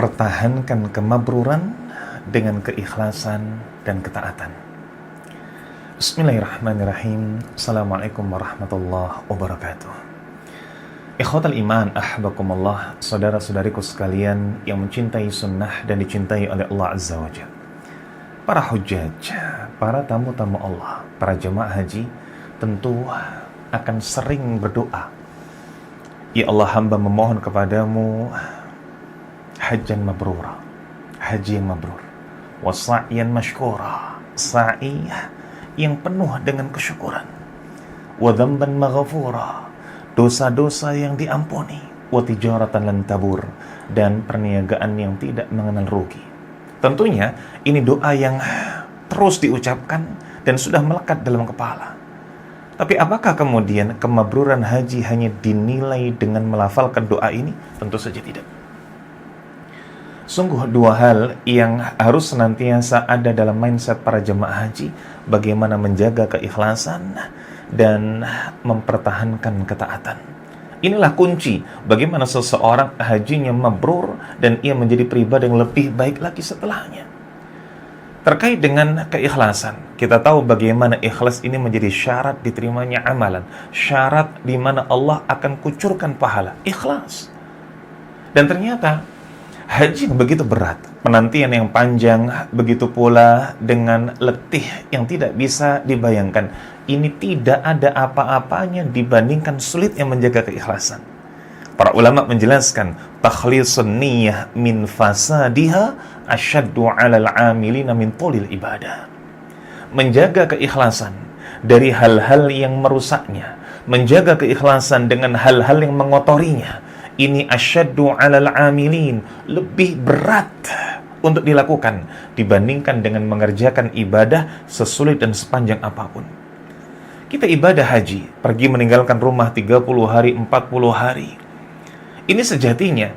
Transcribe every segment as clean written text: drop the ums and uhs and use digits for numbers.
Pertahankan kemabruran dengan keikhlasan dan ketaatan. Bismillahirrahmanirrahim. Assalamualaikum warahmatullahi wabarakatuh. Ikhwatal iman, ahbakumullah, saudara-saudariku sekalian yang mencintai sunnah dan dicintai oleh Allah Azza wa Jalla. Para hujjaj, para tamu-tamu Allah, para jemaah haji tentu akan sering berdoa, ya Allah, hamba memohon kepadamu hajjan mabrura, haji yang mabrur, wa sa'yan mashkura, sa'i yang penuh dengan kesyukuran, wa dzamban maghfura, dosa-dosa yang diampuni, wa tijaratan lan tabur, dan perniagaan yang tidak mengenal rugi. Tentunya ini doa yang terus diucapkan dan sudah melekat dalam kepala. Tapi apakah kemudian kemabruran haji hanya dinilai dengan melafalkan doa ini? Tentu saja tidak. Sungguh dua hal yang harus senantiasa ada dalam mindset para jemaah haji, bagaimana menjaga keikhlasan dan mempertahankan ketaatan. Inilah kunci bagaimana seseorang hajinya mabrur dan ia menjadi pribadi yang lebih baik lagi setelahnya. Terkait dengan keikhlasan, kita tahu bagaimana ikhlas ini menjadi syarat diterimanya amalan, syarat di mana Allah akan kucurkan pahala, ikhlas. Dan ternyata haji yang begitu berat, penantian yang panjang, begitu pula dengan letih yang tidak bisa dibayangkan. Ini tidak ada apa-apanya dibandingkan sulit yang menjaga keikhlasan. Para ulama menjelaskan, takhlisun niyyah min fasadiha asyaddu 'alal 'amilina min tulil ibadah. Menjaga keikhlasan dari hal-hal yang merusaknya, menjaga keikhlasan dengan hal-hal yang mengotorinya, ini asyaddu 'alal 'amilin, lebih berat untuk dilakukan dibandingkan dengan mengerjakan ibadah sesulit dan sepanjang apapun. Kita ibadah haji, pergi meninggalkan rumah 30 hari, 40 hari. Ini sejatinya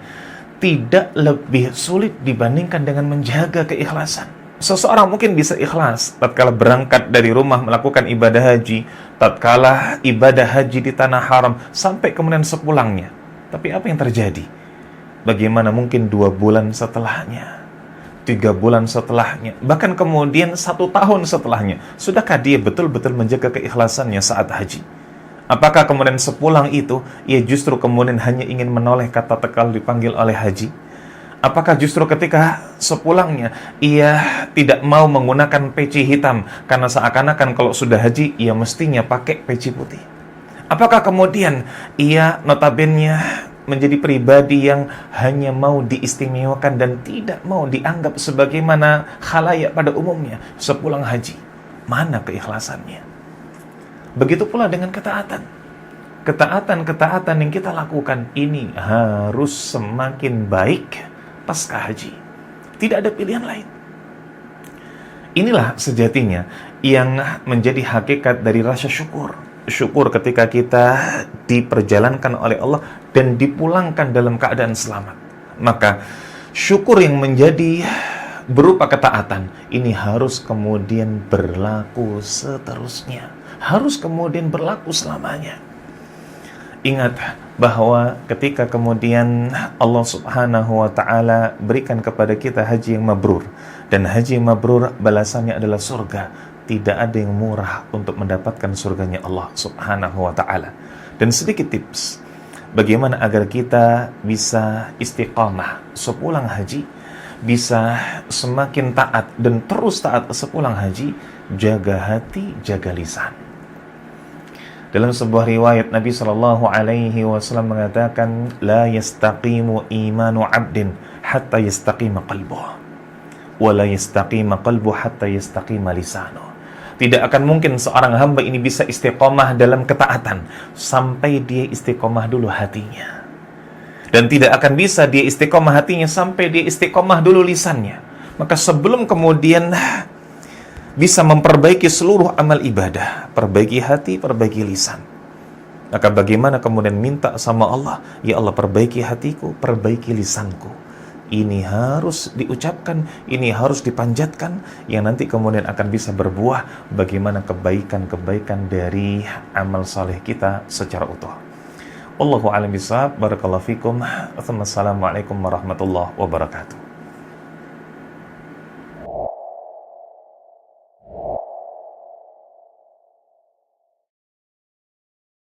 tidak lebih sulit dibandingkan dengan menjaga keikhlasan. Seseorang mungkin bisa ikhlas tatkala berangkat dari rumah melakukan ibadah haji, tatkala ibadah haji di tanah haram, sampai kemudian sepulangnya. Tapi apa yang terjadi? Bagaimana mungkin 2 bulan setelahnya, 3 bulan setelahnya, bahkan kemudian 1 tahun setelahnya? Sudahkah dia betul-betul menjaga keikhlasannya saat haji? Apakah kemudian sepulang itu, ia justru kemudian hanya ingin menoleh kata tekal dipanggil oleh haji? Apakah justru ketika sepulangnya, ia tidak mau menggunakan peci hitam, karena seakan-akan kalau sudah haji, ia mestinya pakai peci putih? Apakah kemudian ia notabene menjadi pribadi yang hanya mau diistimewakan dan tidak mau dianggap sebagaimana khalayak pada umumnya sepulang haji? Mana keikhlasannya? Begitu pula dengan ketaatan. Ketaatan yang kita lakukan ini harus semakin baik pasca haji. Tidak ada pilihan lain. Inilah sejatinya yang menjadi hakikat dari rasa syukur. Syukur ketika kita diperjalankan oleh Allah dan dipulangkan dalam keadaan selamat. Maka syukur yang menjadi berupa ketaatan ini harus kemudian berlaku seterusnya, harus kemudian berlaku selamanya. Ingat bahwa ketika kemudian Allah Subhanahu wa ta'ala berikan kepada kita haji yang mabrur, dan haji yang mabrur balasannya adalah surga. Tidak ada yang murah untuk mendapatkan surganya Allah Subhanahu wa ta'ala. Dan sedikit tips bagaimana agar kita bisa istiqamah sepulang haji, bisa semakin taat dan terus taat sepulang haji. Jaga hati, jaga lisan. Dalam sebuah riwayat Nabi SAW mengatakan, la yastaqimu imanu abdin hatta yastaqima qalbuh, wa la yastaqima qalbuh hatta yastaqima lisanuh. Tidak akan mungkin seorang hamba ini bisa istiqomah dalam ketaatan sampai dia istiqomah dulu hatinya. Dan tidak akan bisa dia istiqomah hatinya sampai dia istiqomah dulu lisannya. Maka sebelum kemudian bisa memperbaiki seluruh amal ibadah, perbaiki hati, perbaiki lisan. Maka bagaimana kemudian minta sama Allah, ya Allah perbaiki hatiku, perbaiki lisanku. Ini harus diucapkan, ini harus dipanjatkan, yang nanti kemudian akan bisa berbuah bagaimana kebaikan-kebaikan dari amal saleh kita secara utuh. Wallahu a'lam bishawab. Barakallahu fikum. Assalamualaikum warahmatullahi wabarakatuh.